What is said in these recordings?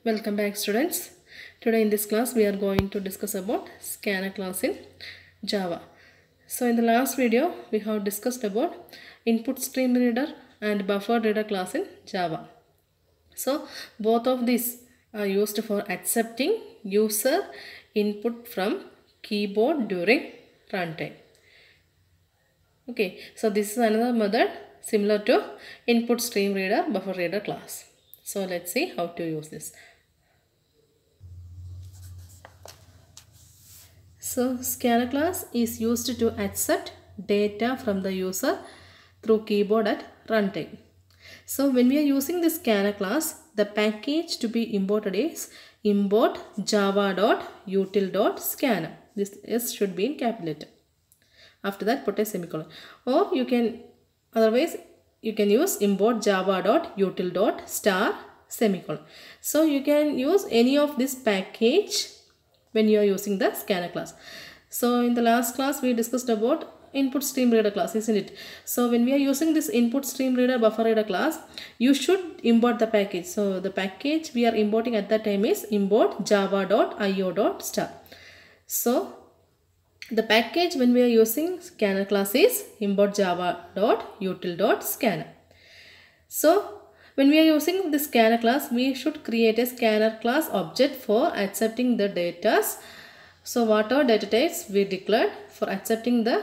Welcome back, students. Today in this class we are going to discuss about scanner class in Java. So in the last video we have discussed about input stream reader and buffer reader class in Java. So both of these are used for accepting user input from keyboard during runtime. Okay, so this is another method similar to input stream reader buffer reader class. So let's see how to use this. So scanner class is used to accept data from the user through keyboard at runtime. So when we are using this scanner class, the package to be imported is import java.util.scanner. This S should be in capital letter. After that put a semicolon. Or you can use import java.util.star semicolon. So you can use any of this package when you are using the scanner class. So in the last class we discussed about input stream reader class, isn't it? So when we are using this input stream reader buffer reader class, you should import the package. So the package we are importing at that time is import java.io.star. So the package when we are using scanner class is import java.util.scanner. So when we are using the scanner class, we should create a scanner class object for accepting the data. So whatever data types we declared, for accepting the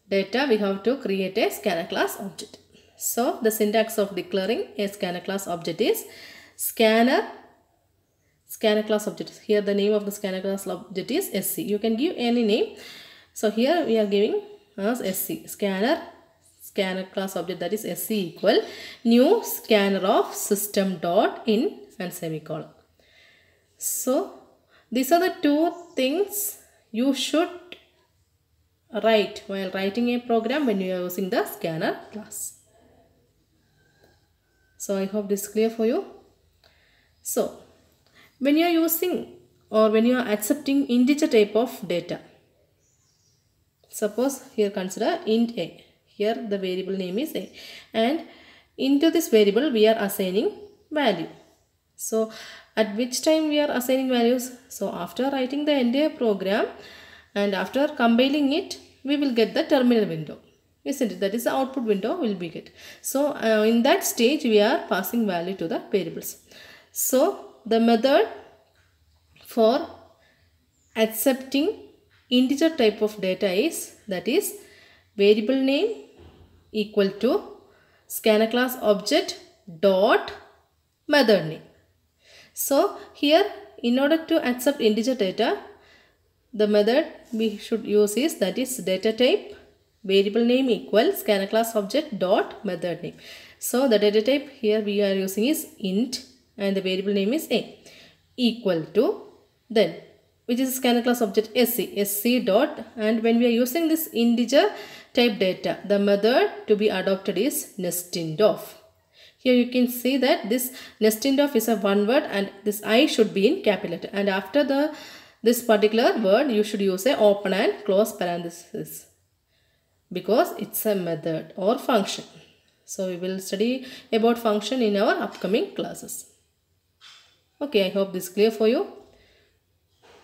data we have to create a scanner class object. So the syntax of declaring a scanner class object is scanner class object. Here the name of the scanner class object is SC. You can give any name. So here we are giving as SC, scanner class object, that is SC equal new scanner of system dot in and semicolon. So these are the two things you should write while writing a program when you are using the scanner class. So I hope this is clear for you. So when you are using or when you are accepting integer type of data, suppose here consider int a. Here the variable name is a, and into this variable we are assigning value. So at which time we are assigning values? So after writing the entire program and after compiling it, we will get the terminal window, isn't it? That is the output window will be get. So in that stage we are passing value to the variables. So the method for accepting integer type of data is, that is, variable name equal to scanner class object dot method name. So here in order to accept integer data, the method we should use is, that is, data type variable name equal scanner class object dot method name. So the data type here we are using is int and the variable name is a, equal to then which is scanner class object sc dot, and when we are using this integer type data, the method to be adopted is nestindof. Here you can see that this nestindof is a one word and this I should be in capital letter, and after this particular word you should use a open and close parenthesis because it's a method or function. So we will study about function in our upcoming classes. Okay, I hope this is clear for you.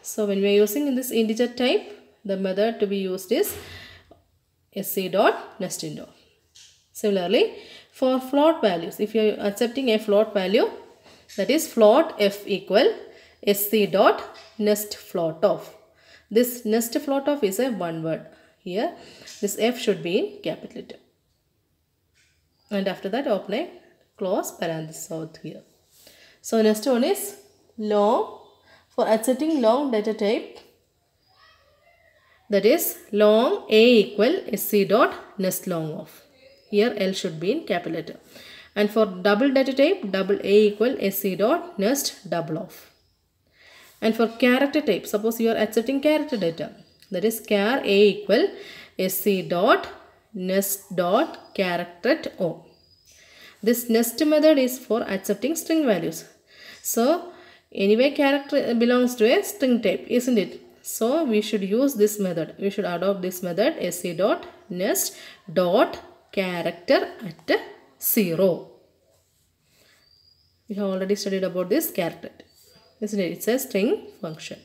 So when we are using this integer type, the method to be used is sc.nestindof. Similarly, for float values, if you are accepting a float value, that is float f equal sc.nestFloatOf. This nestFloatOf is a one word. Here this f should be in capital letter, and after that open a close parenthesis out here. So next one is long. For accepting long data type, that is long a equal sc.nestLongOf. Here L should be in capital letter. And for double data type, double a equal sc.nestDoubleOf. And for character type, suppose you are accepting character data, that is char a equal sc.nest.character.o. This nest method is for accepting string values. So anyway character belongs to a string type, isn't it? So we should use this method. We should adopt this method sc.nest.character at 0. We have already studied about this character, isn't it? It's a string function.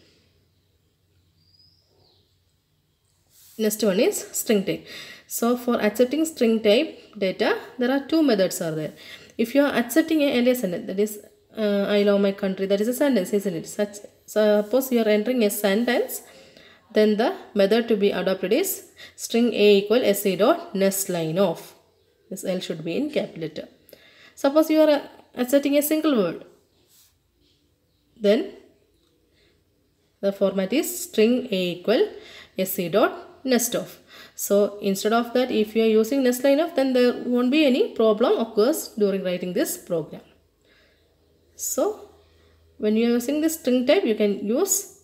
Next one is string type. So for accepting string type data, there are two methods are there. If you are accepting a entire sentence, that is, I love my country, that is a sentence, isn't it? Suppose you are entering a sentence, then the method to be adopted is string a equal se dot next line of. This L should be in capital letter. Suppose you are accepting a single word, then the format is string a equal se dot next of. So instead of that, if you are using next line of, then there won't be any problem occurs during writing this program. So when you are using this string type, you can use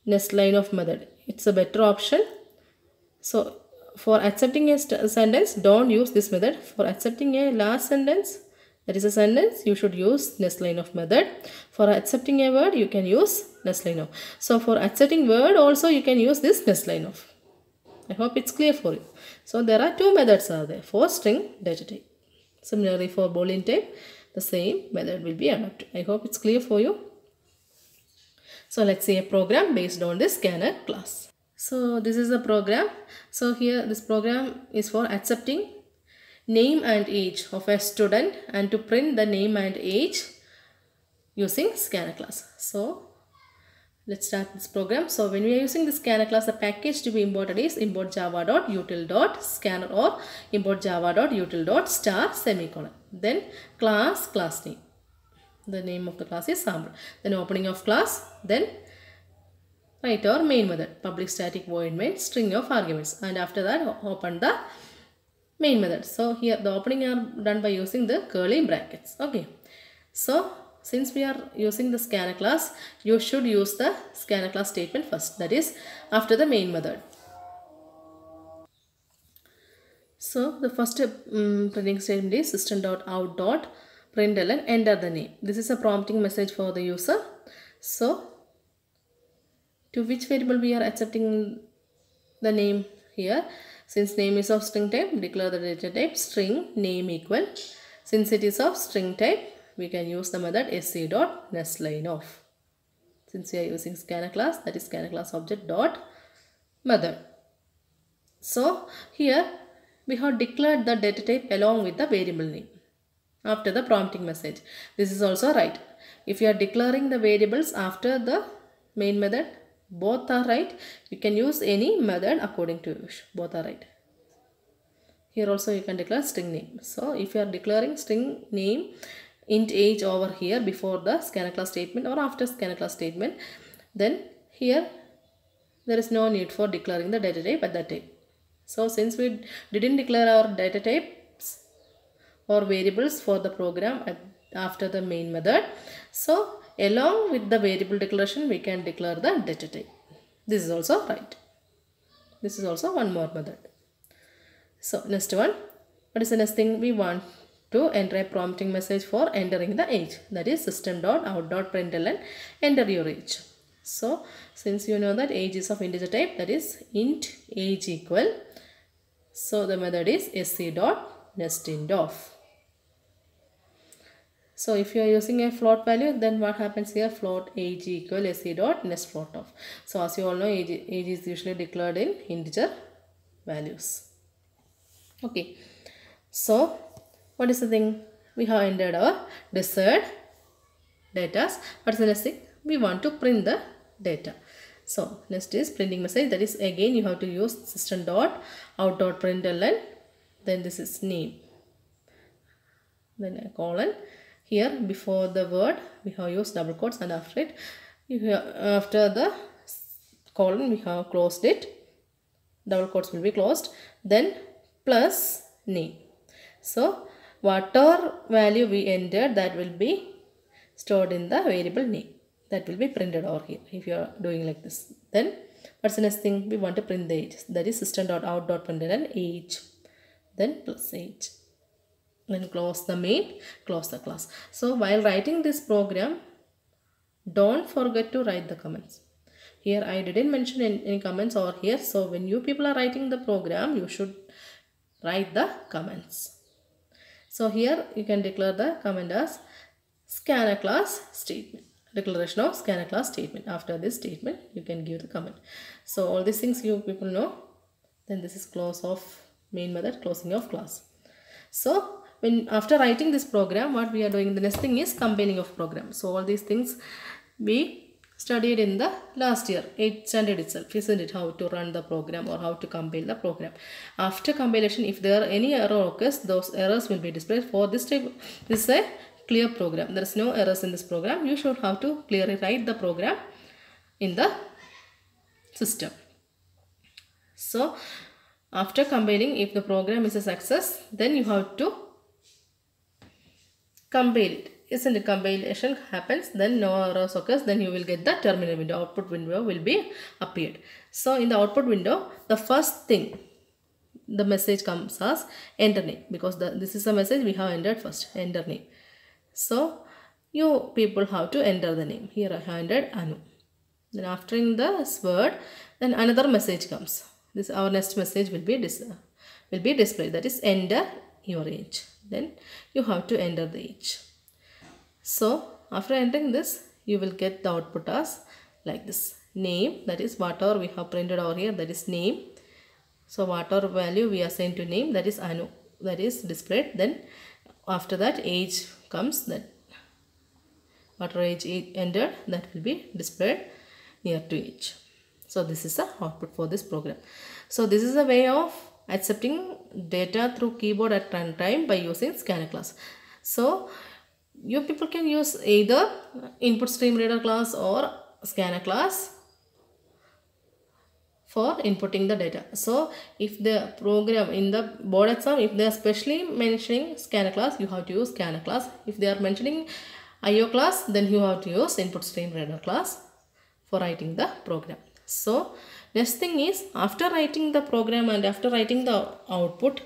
next line of method. It's a better option. So for accepting a sentence, don't use this method. For accepting a last sentence, that is a sentence, you should use next line of method. For accepting a word, you can use next line of. So for accepting word also, you can use this next line of. I hope it's clear for you. So there are two methods are there for string data type. Similarly for Boolean type, the same method will be adopted. I hope it's clear for you. So let's see a program based on this scanner class. So this is a program. So here this program is for accepting name and age of a student and to print the name and age using scanner class. So let's start this program. So when we are using the scanner class, the package to be imported is import java.util.scanner or import java.util.star semicolon. Then class name. The name of the class is sample. Then opening of class. Then write our main method. Public static void main string of arguments. And after that open the main method. So here the opening are done by using the curly brackets. Okay. So since we are using the scanner class, you should use the scanner class statement first. That is after the main method. So the first printing statement is system.out.println enter the name. This is a prompting message for the user. So to which variable we are accepting the name here? Since name is of string type, declare the data type string name equal. Since it is of string type, we can use the method se dot next line of. Since we are using scanner class, that is scanner class object dot method. So here we have declared the data type along with the variable name after the prompting message. This is also right. If you are declaring the variables after the main method, both are right. You can use any method according to you. Both are right. Here also you can declare string name. So if you are declaring string name int age over here before the scanner class statement or after scanner class statement, then here there is no need for declaring the data type at that time. So since we didn't declare our data types or variables for the program after the main method, so along with the variable declaration we can declare the data type. This is also right. This is also one more method. So next one, what is the next thing? We want to enter a prompting message for entering the age. That is system.out.println enter your age. So since you know that age is of integer type, that is int age equal. So the method is se.nestInt of. So if you are using a float value, then what happens here? Float age equal se.nest float of. So as you all know, age is usually declared in integer values. Okay. So what is the thing? We have entered our desired data. What is the next thing? We want to print the data. So next is printing message. That is again you have to use system.out.println. Then this is name. Then a colon. Here before the word we have used double quotes and after it, after the colon we have closed it. Double quotes will be closed. Then plus name. So whatever value we entered, that will be stored in the variable name. That will be printed over here if you are doing like this. Then what's the next thing? We want to print the age. That is system.out.println age. Then plus age. Then close the main, close the class. So while writing this program, don't forget to write the comments. Here I didn't mention any comments over here. So when you people are writing the program, you should write the comments. So here you can declare the comment as scanner class statement. Declaration of scanner class statement. After this statement, you can give the comment. So all these things you people know. Then this is close of main method, closing of class. So when after writing this program, what we are doing, the next thing is compiling of program. So all these things we studied in the last year, 8th standard itself, isn't it? How to run the program or how to compile the program. After compilation, if there are any error occurs, those errors will be displayed. For this type, this is a clear program. There is no errors in this program. You should have to clearly write the program in the system. So after compiling, if the program is a success, then you have to compile it. Isn't it? Compilation happens, then no errors occurs, then you will get the terminal window. Output window will be appeared. So in the output window, the first thing, the message comes as enter name, because this is a message we have entered first, enter name. So you people have to enter the name. Here I have entered Anu. Then after this word, then another message comes. This our next message will be displayed. That is enter your age. Then you have to enter the age. So after entering this, you will get the output as like this. Name, that is whatever we have printed over here, that is name. So whatever value we assign to name, that is Anu, that is displayed. Then after that age comes, that whatever age entered, that will be displayed near to age. So this is the output for this program. So this is a way of accepting data through keyboard at runtime by using scanner class. So you people can use either input stream reader class or scanner class for inputting the data. So if the program in the board exam, if they are specially mentioning scanner class, you have to use scanner class. If they are mentioning IO class, then you have to use input stream reader class for writing the program. So next thing is, after writing the program and after writing the output,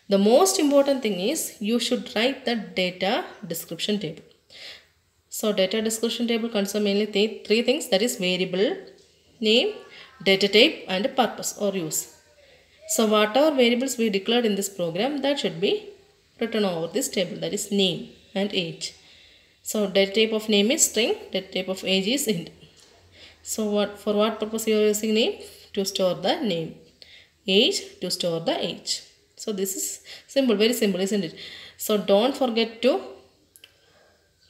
the most important thing is you should write the data description table. So data description table consists mainly three things, that is variable name, data type and purpose or use. So whatever variables we declared in this program, that should be written over this table, that is name and age. So data type of name is string, data type of age is int. So for what purpose you are using name? To store the name. Age, to store the age. So this is simple, very simple, isn't it? So don't forget to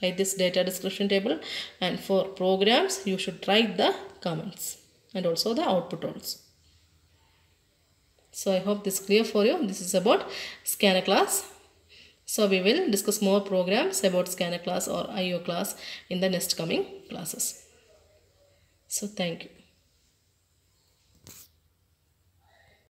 write this data description table, and for programs you should write the comments and also the output also. So I hope this is clear for you. This is about scanner class. So we will discuss more programs about scanner class or IO class in the next coming classes. So thank you.